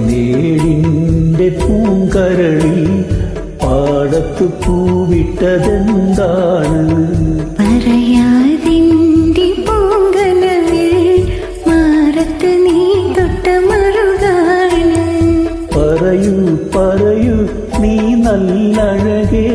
പതിനേഴിൻ്റെ പൂങ്കരളി പാടത്തു പൂവിട്ടതെന്താണ്? പറയാതിൻ്റെ പൂങ്കനവിൽ മാറത്ത് നീ തൊട്ട മറുകാണ്. പറയൂ പറയൂ നീ നല്ലഴകേ